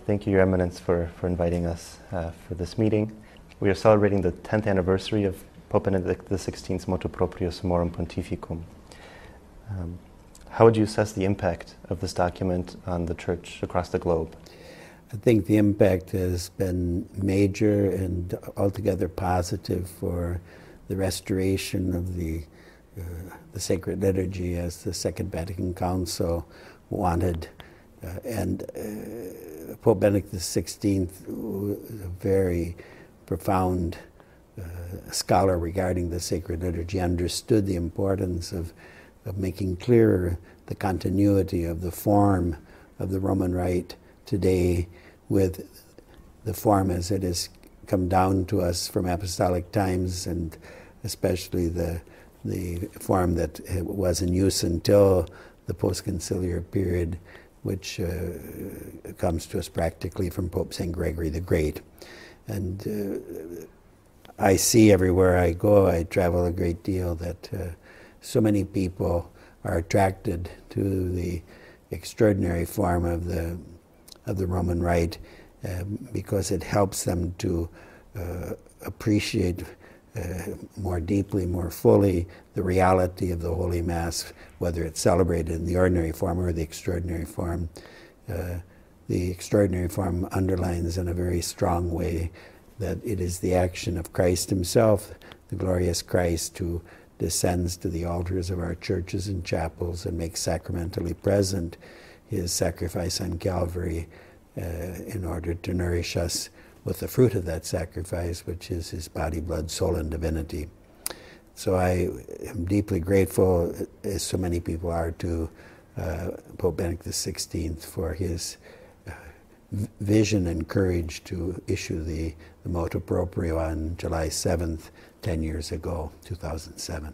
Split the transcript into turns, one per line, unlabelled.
Thank you, Your Eminence, for inviting us for this meeting. We are celebrating the 10th anniversary of Pope Benedict XVI's Motu Proprio Summorum Pontificum. How would you assess the impact of this document on the Church across the globe?
I think the impact has been major and altogether positive for the restoration of the sacred liturgy as the Second Vatican Council wanted. Pope Benedict XVI, a very profound scholar regarding the sacred liturgy, understood the importance of making clearer the continuity of the form of the Roman Rite today with the form as it has come down to us from apostolic times, and especially the form that was in use until the post-conciliar period, which comes to us practically from Pope St. Gregory the Great. And I see everywhere I go, I travel a great deal, that so many people are attracted to the extraordinary form of the Roman Rite because it helps them to appreciate more deeply, more fully, the reality of the Holy Mass, whether it's celebrated in the ordinary form or the extraordinary form. The extraordinary form underlines in a very strong way that it is the action of Christ himself, the glorious Christ, who descends to the altars of our churches and chapels and makes sacramentally present his sacrifice on Calvary in order to nourish us with the fruit of that sacrifice, which is his body, blood, soul, and divinity. So I am deeply grateful, as so many people are, to Pope Benedict XVI for his vision and courage to issue the Motu Proprio on July 7th, 10 years ago, 2007.